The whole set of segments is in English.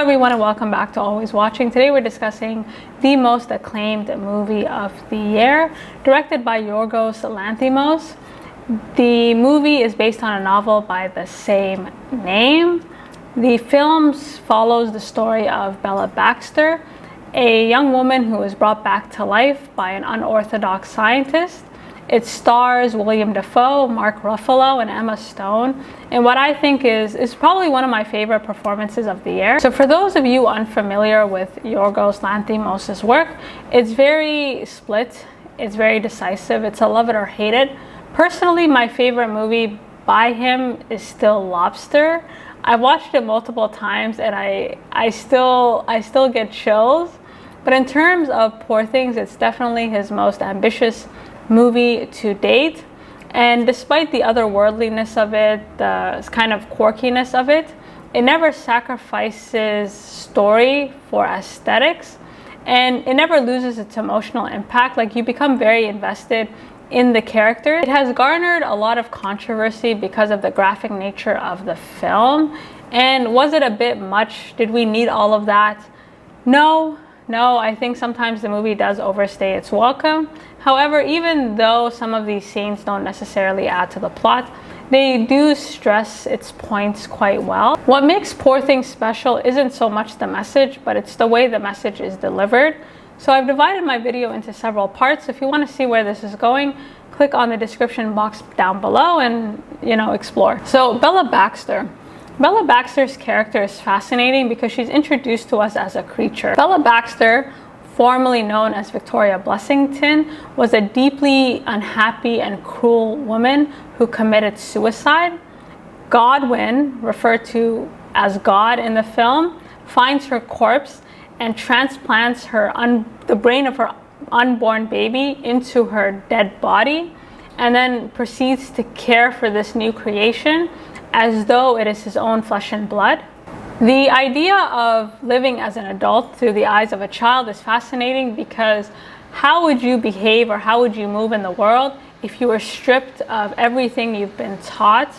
Everyone, and welcome back to Always Watching. Today we're discussing the most acclaimed movie of the year, directed by Yorgos Lanthimos. The movie is based on a novel by the same name. The film follows the story of Belle Baxter, a young woman who is brought back to life by an unorthodox scientist. It stars William Dafoe, Mark Ruffalo, and Emma Stone, and what I think is probably one of my favorite performances of the year. So for those of you unfamiliar with Yorgos Lanthimos' work, it's very split, it's very decisive, it's a love it or hate it. Personally, my favorite movie by him is still Lobster. I've watched it multiple times and I still get chills. But in terms of Poor Things, it's definitely his most ambitious movie to date. And despite the otherworldliness of it, the kind of quirkiness of it, it never sacrifices story for aesthetics, and it never loses its emotional impact. Like, you become very invested in the character. It has garnered a lot of controversy because of the graphic nature of the film. And was it a bit much? Did we need all of that? No, I think sometimes the movie does overstay its welcome. However, even though some of these scenes don't necessarily add to the plot, they do stress its points quite well. What makes Poor Things special isn't so much the message, but it's the way the message is delivered. So I've divided my video into several parts. If you want to see where this is going, click on the description box down below and, explore. So Belle Baxter's character is fascinating because she's introduced to us as a creature. Belle Baxter, formerly known as Victoria Blessington, was a deeply unhappy and cruel woman who committed suicide. Godwin, referred to as God in the film, finds her corpse and transplants the brain of her unborn baby into her dead body, and then proceeds to care for this new creation as though it is his own flesh and blood. The idea of living as an adult through the eyes of a child is fascinating because how would you behave or how would you move in the world if you were stripped of everything you've been taught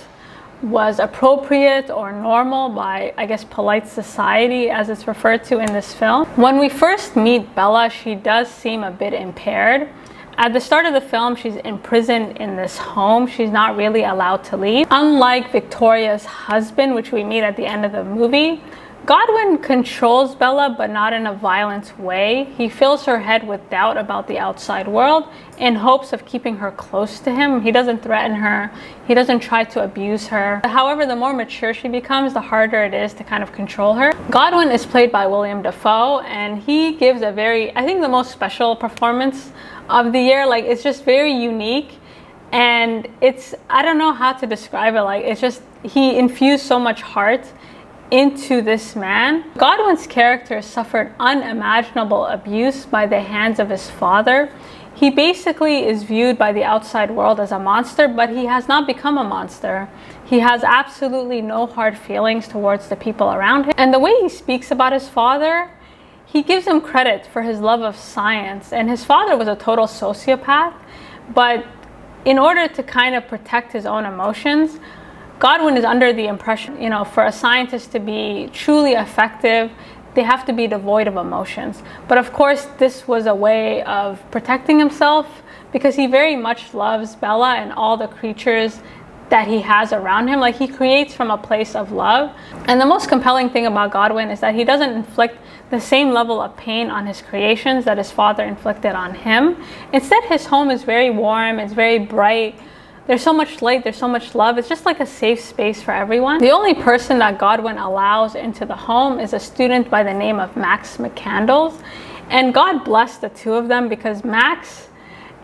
was appropriate or normal by, I guess, polite society, as it's referred to in this film? When we first meet Bella, she does seem a bit impaired. At the start of the film, she's imprisoned in this home. She's not really allowed to leave. Unlike Victoria's husband, which we meet at the end of the movie, Godwin controls Bella, but not in a violent way. He fills her head with doubt about the outside world in hopes of keeping her close to him. He doesn't threaten her. He doesn't try to abuse her. However, the more mature she becomes, the harder it is to kind of control her. Godwin is played by William Dafoe, and he gives a very, I think, the most special performance of the year. Like, it's just very unique, and I don't know how to describe it. Like, it's just, he infused so much heart into this man. Godwin's character suffered unimaginable abuse by the hands of his father. He basically is viewed by the outside world as a monster, but he has not become a monster. He has absolutely no hard feelings towards the people around him. And the way he speaks about his father, he gives him credit for his love of science. And his father was a total sociopath, but in order to kind of protect his own emotions, Godwin is under the impression, for a scientist to be truly effective, they have to be devoid of emotions. But of course, this was a way of protecting himself because he very much loves Bella and all the creatures that he has around him. Like, he creates from a place of love. And the most compelling thing about Godwin is that he doesn't inflict the same level of pain on his creations that his father inflicted on him. Instead, his home is very warm, it's very bright. There's so much light, there's so much love. It's just like a safe space for everyone. The only person that Godwin allows into the home is a student by the name of Max McCandles. And God bless the two of them, because Max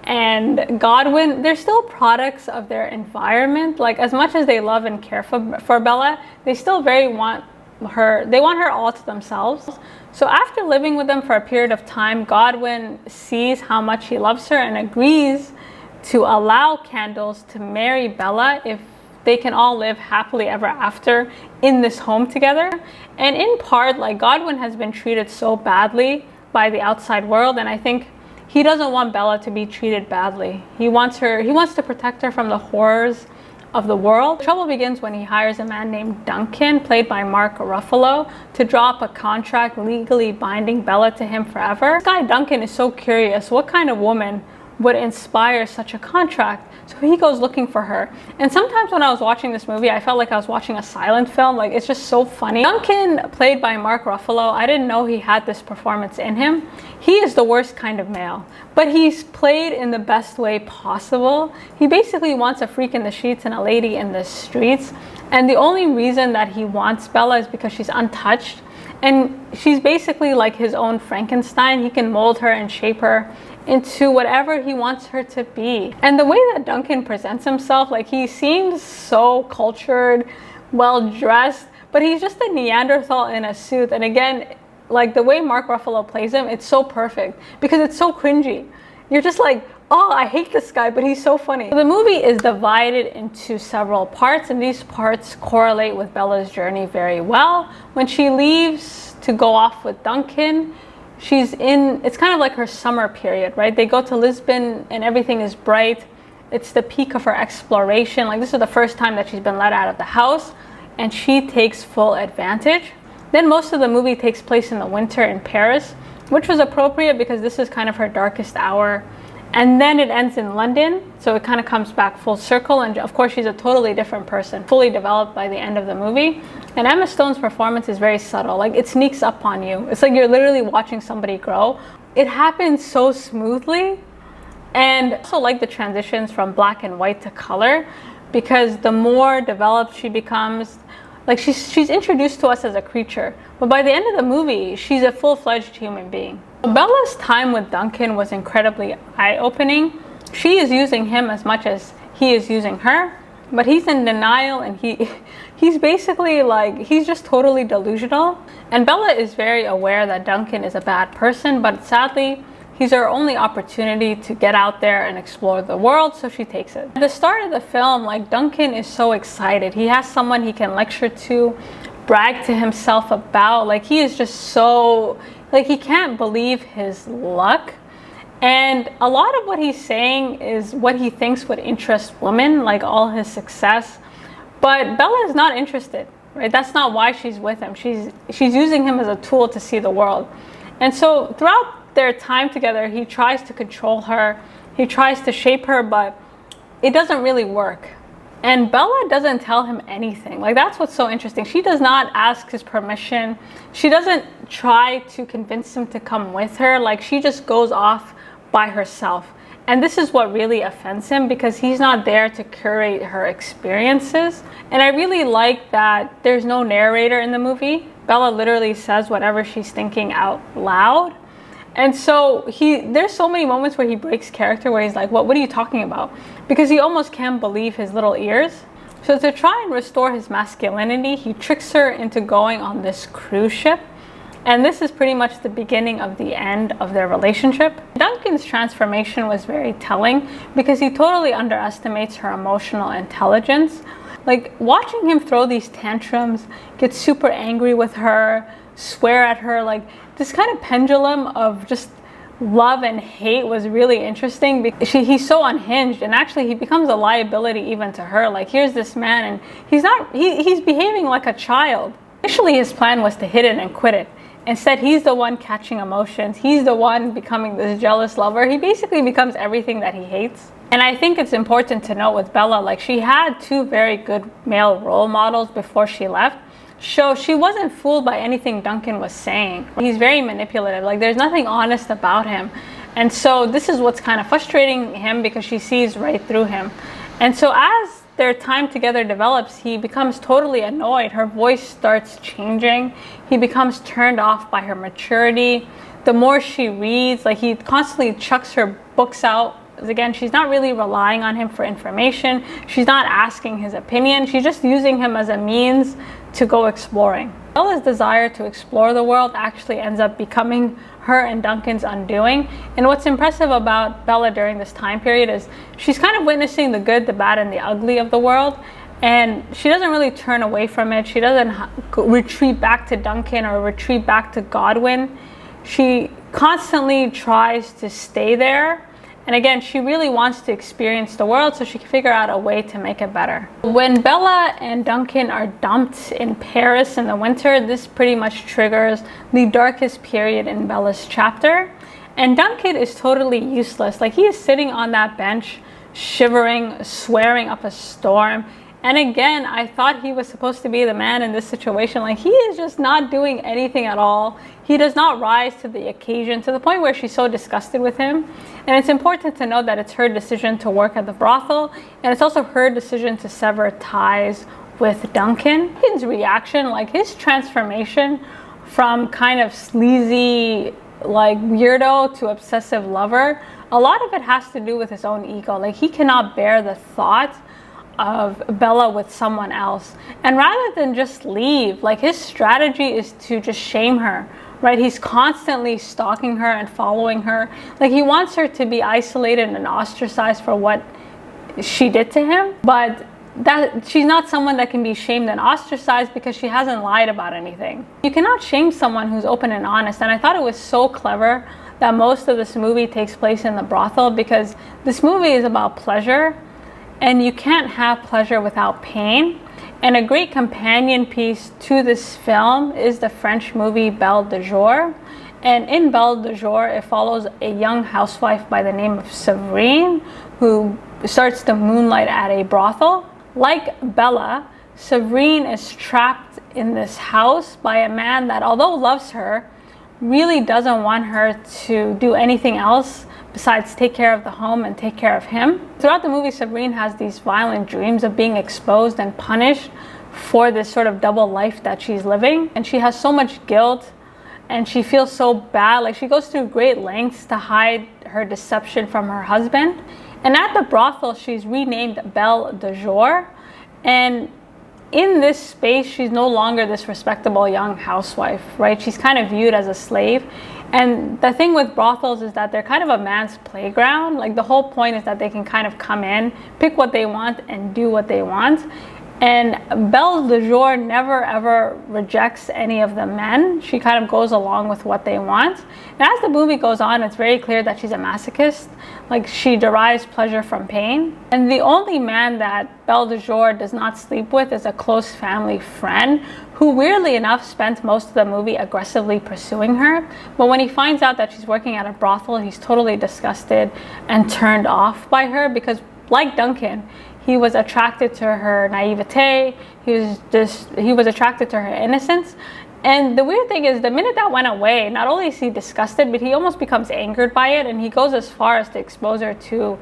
and Godwin, they're still products of their environment. Like, as much as they love and care for Bella, they still want her all to themselves. So after living with them for a period of time, Godwin sees how much he loves her and agrees to allow Candles to marry Bella if they can all live happily ever after in this home together. And in part, like, Godwin has been treated so badly by the outside world, and I think he doesn't want Bella to be treated badly. He wants to protect her from the horrors of the world. Trouble begins when he hires a man named Duncon, played by Mark Ruffalo, to draw up a contract legally binding Bella to him forever. This guy Duncon is so curious. What kind of woman would inspire such a contract? So he goes looking for her. And sometimes when I was watching this movie, I felt like I was watching a silent film. Like, it's just so funny. Duncon, played by Mark Ruffalo, I didn't know he had this performance in him. He is the worst kind of male, but he's played in the best way possible. He basically wants a freak in the sheets and a lady in the streets. And the only reason that he wants Bella is because she's untouched. And she's basically like his own Frankenstein. He can mold her and shape her into whatever he wants her to be. And the way that Duncon presents himself, like, he seems so cultured, well dressed, but he's just a Neanderthal in a suit. And again, like, the way Mark Ruffalo plays him, it's so perfect because it's so cringy. You're just like, oh, I hate this guy, but he's so funny. So the movie is divided into several parts, and these parts correlate with Bella's journey very well. When she leaves to go off with Duncon, it's kind of like her summer period, right? They go to Lisbon and everything is bright. It's the peak of her exploration. Like, this is the first time that she's been let out of the house, and she takes full advantage. Then most of the movie takes place in the winter in Paris, which was appropriate because this is kind of her darkest hour. And then it ends in London, so it kind of comes back full circle. And of course, she's a totally different person, fully developed by the end of the movie. And Emma Stone's performance is very subtle. Like, it sneaks up on you. It's like you're literally watching somebody grow. It happens so smoothly. And I also like the transitions from black and white to color, because the more developed she becomes, like, she's introduced to us as a creature, but by the end of the movie, she's a full-fledged human being. Bella's time with Duncon was incredibly eye-opening. She is using him as much as he is using her, but he's in denial, and he's basically like, he's just totally delusional. And Bella is very aware that Duncon is a bad person, but sadly, he's her only opportunity to get out there and explore the world, so she takes it. At the start of the film, like, Duncon is so excited. He has someone he can lecture to, brag to himself about. Like, he is just so, like, he can't believe his luck. And a lot of what he's saying is what he thinks would interest women, like all his success. But Bella is not interested, right? That's not why she's with him. She's using him as a tool to see the world. And so throughout their time together, he tries to control her, he tries to shape her, but it doesn't really work. And Bella doesn't tell him anything. Like, that's what's so interesting. She does not ask his permission. She doesn't try to convince him to come with her. Like, she just goes off by herself. And this is what really offends him, because he's not there to curate her experiences. And I really like that there's no narrator in the movie. Bella literally says whatever she's thinking out loud. And so there's so many moments where he breaks character, where he's like, what are you talking about? Because he almost can't believe his little ears. So to try and restore his masculinity, he tricks her into going on this cruise ship. And this is pretty much the beginning of the end of their relationship. Duncan's transformation was very telling, because he totally underestimates her emotional intelligence. Like, watching him throw these tantrums, get super angry with her, swear at her, like, this kind of pendulum of just love and hate was really interesting, because he's so unhinged, and actually he becomes a liability even to her. Like, here's this man, and he's behaving like a child. Initially his plan was to hit it and quit it. Instead, he's the one catching emotions. He's the one becoming this jealous lover. He basically becomes everything that he hates. And I think it's important to note with Bella, like, she had two very good male role models before she left. So she wasn't fooled by anything Duncon was saying. He's very manipulative. Like, there's nothing honest about him. And so this is what's kind of frustrating him, because she sees right through him. And so as their time together develops, he becomes totally annoyed. Her voice starts changing. He becomes turned off by her maturity. The more she reads, like, he constantly chucks her books out. Again, she's not really relying on him for information. She's not asking his opinion. She's just using him as a means to go exploring. Bella's desire to explore the world actually ends up becoming her and Duncan's undoing. And what's impressive about Bella during this time period is she's kind of witnessing the good, the bad, and the ugly of the world. And she doesn't really turn away from it. She doesn't retreat back to Duncon or retreat back to Godwin. She constantly tries to stay there And again, she really wants to experience the world so she can figure out a way to make it better. When Bella and Duncon are dumped in Paris in the winter, this pretty much triggers the darkest period in Bella's chapter. And Duncon is totally useless. Like, he is sitting on that bench, shivering, swearing up a storm. And again, I thought he was supposed to be the man in this situation. Like, he is just not doing anything at all. He does not rise to the occasion, to the point where she's so disgusted with him. And it's important to note that it's her decision to work at the brothel, and it's also her decision to sever ties with Duncon. Duncon's reaction, like his transformation from kind of sleazy, like weirdo to obsessive lover, a lot of it has to do with his own ego. Like, he cannot bear the thought of Bella with someone else. And rather than just leave, like, his strategy is to just shame her, right? He's constantly stalking her and following her. Like, he wants her to be isolated and ostracized for what she did to him, but that she's not someone that can be shamed and ostracized because she hasn't lied about anything. You cannot shame someone who's open and honest. And I thought it was so clever that most of this movie takes place in the brothel, because this movie is about pleasure, and you can't have pleasure without pain. And a great companion piece to this film is the French movie Belle de Jour. And in Belle de Jour, it follows a young housewife by the name of Séverine, who starts to moonlight at a brothel. Like Bella, Séverine is trapped in this house by a man that, although loves her, really doesn't want her to do anything else besides take care of the home and take care of him. Throughout the movie, Séverine has these violent dreams of being exposed and punished for this sort of double life that she's living. And she has so much guilt, and she feels so bad. Like, she goes through great lengths to hide her deception from her husband. And at the brothel, she's renamed Belle de Jour. And in this space, she's no longer this respectable young housewife, right? She's kind of viewed as a slave. And the thing with brothels is that they're kind of a man's playground. Like, the whole point is that they can kind of come in, pick what they want, and do what they want. And Belle de Jour never ever rejects any of the men. She kind of goes along with what they want. And as the movie goes on, it's very clear that she's a masochist. Like, she derives pleasure from pain. And the only man that Belle de Jour does not sleep with is a close family friend, who weirdly enough spent most of the movie aggressively pursuing her. But when he finds out that she's working at a brothel, he's totally disgusted and turned off by her, because like Duncon, he was attracted to her naivete. He was attracted to her innocence. And the weird thing is, the minute that went away, not only is he disgusted, but he almost becomes angered by it, and he goes as far as to expose her to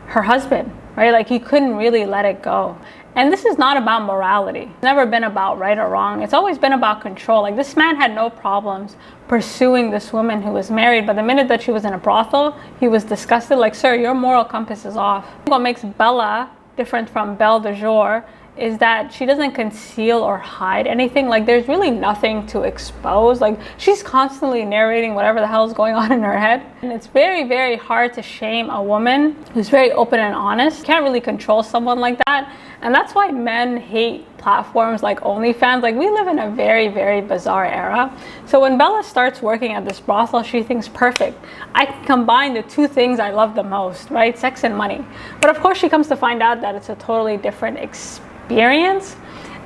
her husband, right? Like, he couldn't really let it go. And this is not about morality. It's never been about right or wrong. It's always been about control. Like, this man had no problems pursuing this woman who was married, but the minute that she was in a brothel, he was disgusted. Like, sir, your moral compass is off. What makes Bella different from Belle de Jour is that she doesn't conceal or hide anything. Like, there's really nothing to expose. Like, she's constantly narrating whatever the hell is going on in her head. And it's very, very hard to shame a woman who's very open and honest. You can't really control someone like that. And that's why men hate platforms like OnlyFans. Like, we live in a very, very bizarre era. So when Bella starts working at this brothel, she thinks, perfect, I can combine the two things I love the most, right? Sex and money. But of course, she comes to find out that it's a totally different experience.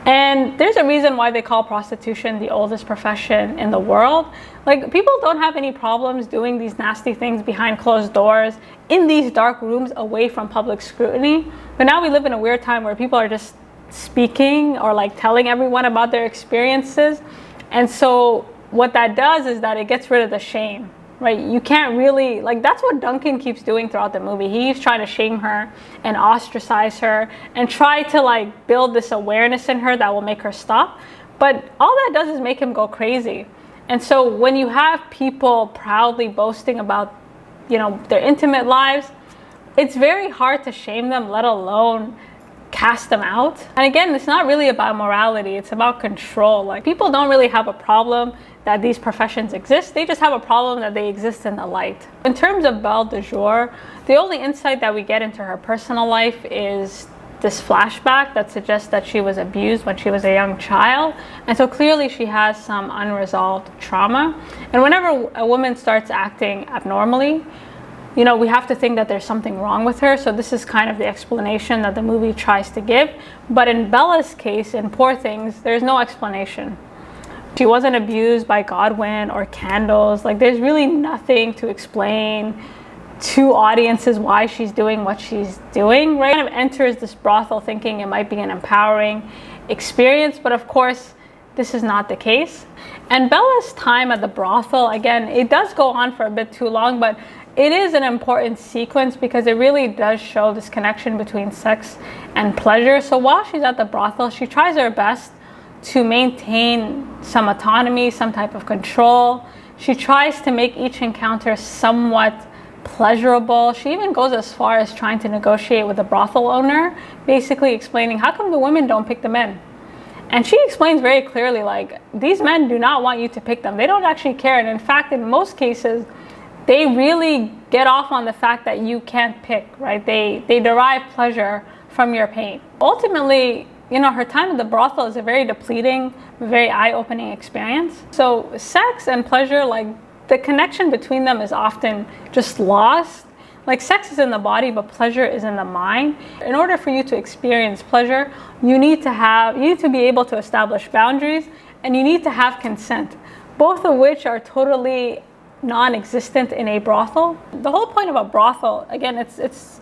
And there's a reason why they call prostitution the oldest profession in the world. Like, people don't have any problems doing these nasty things behind closed doors, in these dark rooms, away from public scrutiny. But now we live in a weird time where people are just speaking or like telling everyone about their experiences. And so what that does is that it gets rid of the shame, right? You can't really, like, that's what Duncon keeps doing throughout the movie. He's trying to shame her and ostracize her and try to like build this awareness in her that will make her stop. But all that does is make him go crazy. And so when you have people proudly boasting about, you know, their intimate lives, it's very hard to shame them, let alone cast them out. And again, it's not really about morality, it's about control. Like, people don't really have a problem that these professions exist, they just have a problem that they exist in the light. In terms of Belle de Jour, the only insight that we get into her personal life is this flashback that suggests that she was abused when she was a young child. And so clearly she has some unresolved trauma. And whenever a woman starts acting abnormally, you know, we have to think that there's something wrong with her. So this is kind of the explanation that the movie tries to give. But in Bella's case, in Poor Things, there's no explanation. She wasn't abused by Godwin or candles. Like, there's really nothing to explain to audiences why she's doing what she's doing, right? Kind of enters this brothel thinking it might be an empowering experience, but of course, this is not the case. And Bella's time at the brothel, again, it does go on for a bit too long, but it is an important sequence because it really does show this connection between sex and pleasure. So while she's at the brothel, she tries her best to maintain some autonomy, some type of control. She tries to make each encounter somewhat pleasurable. She even goes as far as trying to negotiate with the brothel owner, basically explaining, how come the women don't pick the men? And she explains very clearly, like, these men do not want you to pick them. They don't actually care. And in fact, in most cases, they really get off on the fact that you can't pick, right? They derive pleasure from your pain. Ultimately, you know, her time at the brothel is a very depleting, very eye-opening experience. So sex and pleasure, like, the connection between them is often just lost. Like, sex is in the body, but pleasure is in the mind. In order for you to experience pleasure, you need to be able to establish boundaries, and you need to have consent, both of which are totally non-existent in a brothel. The whole point of a brothel, again, it's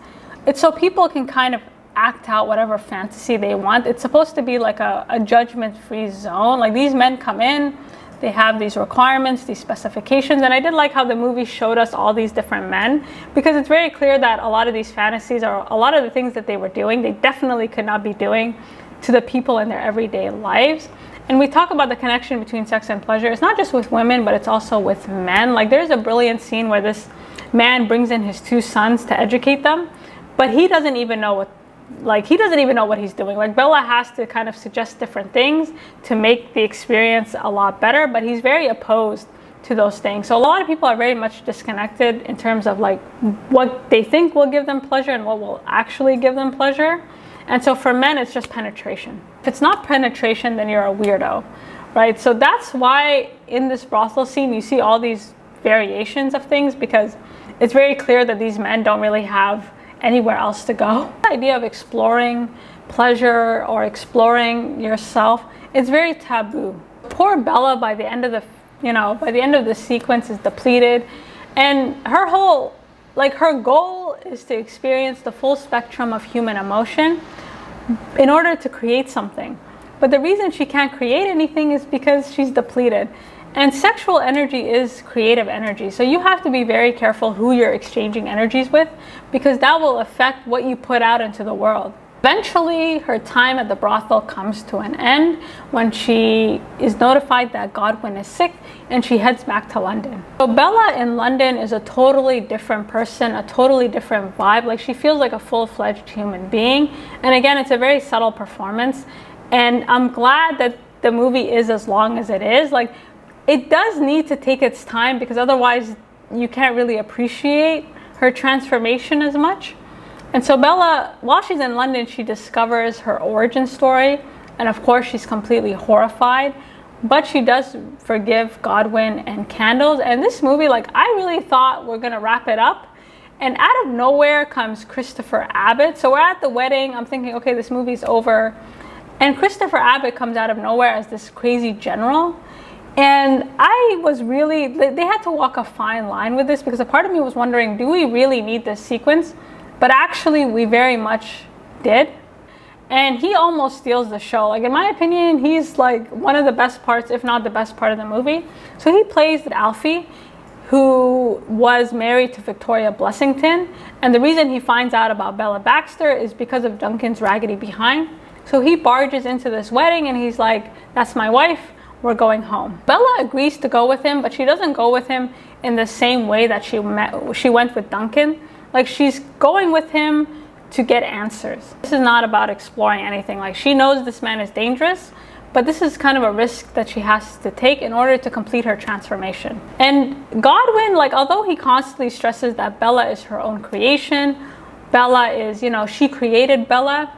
so people can kind of act out whatever fantasy they want. It's supposed to be like a judgment-free zone. Like, these men come in, they have these requirements, these specifications, and I did like how the movie showed us all these different men, because it's very clear that a lot of these fantasies, or a lot of the things that they were doing, they definitely could not be doing to the people in their everyday lives. And we talk about the connection between sex and pleasure. It's not just with women, but it's also with men. Like, there's a brilliant scene where this man brings in his 2 sons to educate them, but he doesn't even know what he's doing. Like, Bella has to kind of suggest different things to make the experience a lot better, but he's very opposed to those things. So a lot of people are very much disconnected in terms of like what they think will give them pleasure and what will actually give them pleasure. And so for men, it's just penetration. If it's not penetration, then you're a weirdo, right? So that's why in this brothel scene, you see all these variations of things, because it's very clear that these men don't really have anywhere else to go. The idea of exploring pleasure or exploring yourself, it's very taboo. Poor Bella, by the end of the sequence, is depleted, and her goal is to experience the full spectrum of human emotion in order to create something. But the reason she can't create anything is because she's depleted. And sexual energy is creative energy. So you have to be very careful who you're exchanging energies with, because that will affect what you put out into the world. Eventually, her time at the brothel comes to an end when she is notified that Godwin is sick, and she heads back to London. So Bella in London is a totally different person, a totally different vibe. Like, she feels like a full-fledged human being. And again, it's a very subtle performance. And I'm glad that the movie is as long as it is. Like, it does need to take its time, because otherwise you can't really appreciate her transformation as much. And so Bella, while she's in London, she discovers her origin story. And of course, she's completely horrified. But she does forgive Godwin and Candles. And this movie, like, I really thought we're going to wrap it up. And out of nowhere comes Christopher Abbott. So we're at the wedding. I'm thinking, okay, this movie's over. And Christopher Abbott comes out of nowhere as this crazy general. And they had to walk a fine line with this, because a part of me was wondering, do we really need this sequence? But actually, we very much did. And he almost steals the show. Like, in my opinion, he's like one of the best parts, if not the best part of the movie. So he plays Alfie, who was married to Victoria Blessington. And the reason he finds out about Bella Baxter is because of Duncan's raggedy behind. So he barges into this wedding and he's like, that's my wife. We're going home. Bella agrees to go with him, but she doesn't go with him in the same way that she went with Duncon. Like, she's going with him to get answers. This is not about exploring anything. Like, she knows this man is dangerous, but this is kind of a risk that she has to take in order to complete her transformation. And Godwin, like, although he constantly stresses that Bella is her own creation, Bella is, she created Bella,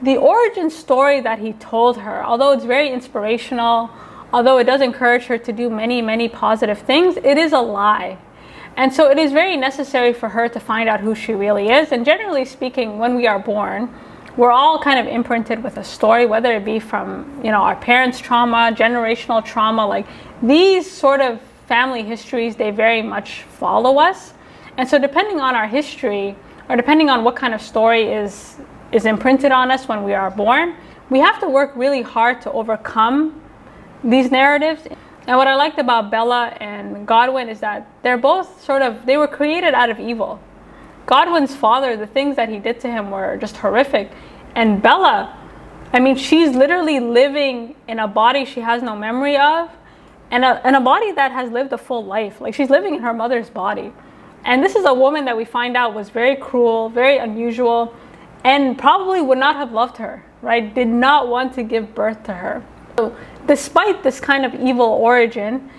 the origin story that he told her, although it's very inspirational, although it does encourage her to do many, many positive things, it is a lie. And so it is very necessary for her to find out who she really is. And generally speaking, when we are born, we're all kind of imprinted with a story, whether it be from, you know, our parents' trauma, generational trauma. Like, these sort of family histories, they very much follow us. And so depending on our history, or depending on what kind of story is imprinted on us when we are born, we have to work really hard to overcome these narratives. And what I liked about Bella and Godwin is that they're both they were created out of evil. Godwin's father, the things that he did to him were just horrific. And Bella, I mean, she's literally living in a body she has no memory of, and a body that has lived a full life. Like, she's living in her mother's body. And this is a woman that we find out was very cruel, very unusual, and probably would not have loved her, right? Did not want to give birth to her. So despite this kind of evil origin,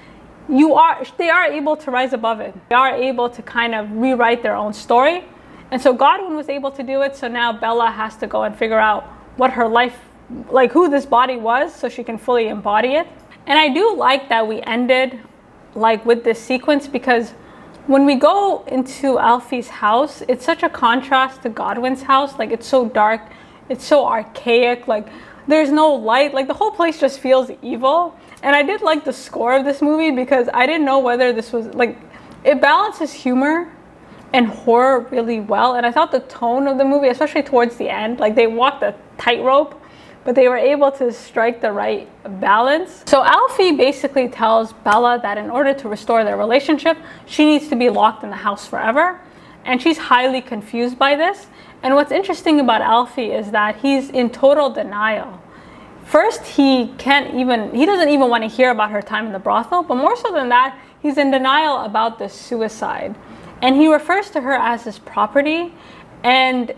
they are able to rise above it. They are able to kind of rewrite their own story. And so Godwin was able to do it. So now Bella has to go and figure out what her life, like who this body was, so she can fully embody it. And I do like that we ended like with this sequence, because when we go into Alfie's house, it's such a contrast to Godwin's house. Like, it's so dark, it's so archaic, like there's no light, like the whole place just feels evil. And I did like the score of this movie, because I didn't know whether this was like, it balances humor and horror really well. And I thought the tone of the movie, especially towards the end, like they walked a tightrope, but they were able to strike the right balance. So Alfie basically tells Bella that in order to restore their relationship, she needs to be locked in the house forever. And she's highly confused by this. And what's interesting about Alfie is that he's in total denial. First, he doesn't even want to hear about her time in the brothel, but more so than that, he's in denial about the suicide. And he refers to her as his property. And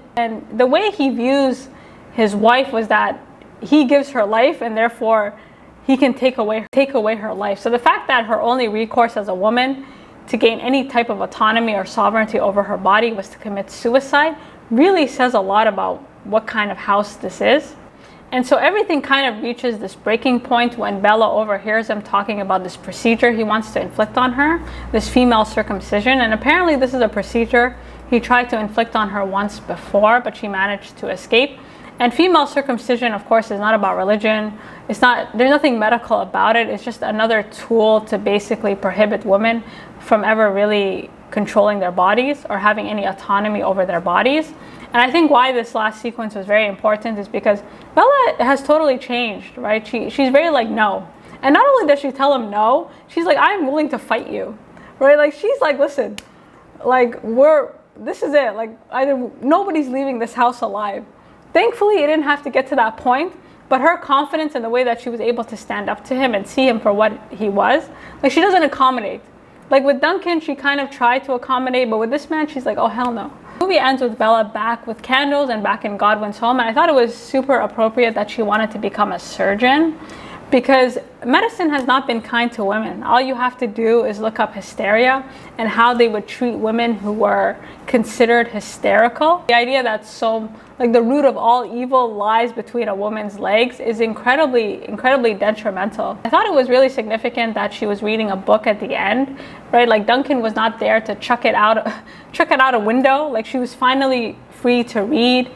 the way he views his wife was that he gives her life, and therefore he can take away her life. So the fact that her only recourse as a woman to gain any type of autonomy or sovereignty over her body was to commit suicide really says a lot about what kind of house this is. And so everything kind of reaches this breaking point when Bella overhears him talking about this procedure he wants to inflict on her, this female circumcision. And apparently this is a procedure he tried to inflict on her once before, but she managed to escape. And female circumcision, of course, is not about religion. There's nothing medical about it. It's just another tool to basically prohibit women from ever really controlling their bodies or having any autonomy over their bodies. And I think why this last sequence was very important is because Bella has totally changed, right? She's very like, no. And not only does she tell him no, she's like, I'm willing to fight you, right? Like, she's like, listen, like, this is it. Like, either nobody's leaving this house alive. Thankfully, it didn't have to get to that point, but her confidence in the way that she was able to stand up to him and see him for what he was, like, she doesn't accommodate. Like with Duncon, she kind of tried to accommodate, but with this man, she's like, oh, hell no. The movie ends with Bella back with candles and back in Godwin's home, and I thought it was super appropriate that she wanted to become a surgeon, because medicine has not been kind to women. All you have to do is look up hysteria and how they would treat women who were considered hysterical. The idea that the root of all evil lies between a woman's legs is incredibly, incredibly detrimental. I thought it was really significant that she was reading a book at the end, right? Like, Duncon was not there to chuck it out a window. Like, she was finally free to read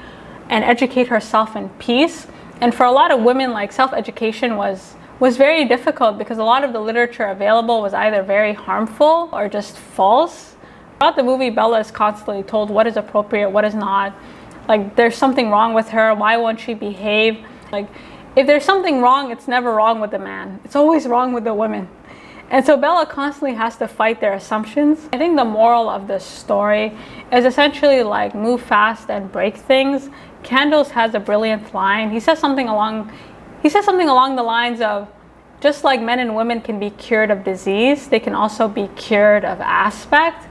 and educate herself in peace. And for a lot of women, like, self-education was very difficult, because a lot of the literature available was either very harmful or just false. Throughout the movie, Bella is constantly told what is appropriate, what is not. Like, there's something wrong with her, why won't she behave? Like, if there's something wrong, it's never wrong with the man. It's always wrong with the women. And so Bella constantly has to fight their assumptions. I think the moral of this story is essentially like, move fast and break things. Candles has a brilliant line. He says something along the lines of, just like men and women can be cured of disease, they can also be cured of aspect.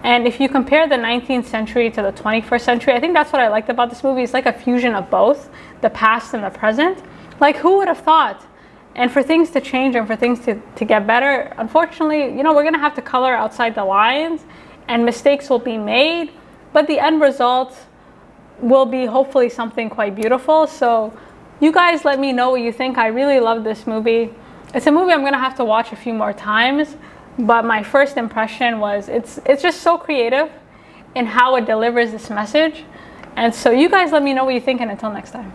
And if you compare the 19th century to the 21st century, I think that's what I liked about this movie. It's like a fusion of both, the past and the present. Like, who would have thought? And for things to change and for things to get better, unfortunately, we're going to have to color outside the lines, and mistakes will be made, but the end result will be hopefully something quite beautiful. So you guys let me know what you think. I really love this movie. It's a movie I'm going to have to watch a few more times, but my first impression was it's just so creative in how it delivers this message. And so you guys let me know what you think, and until next time.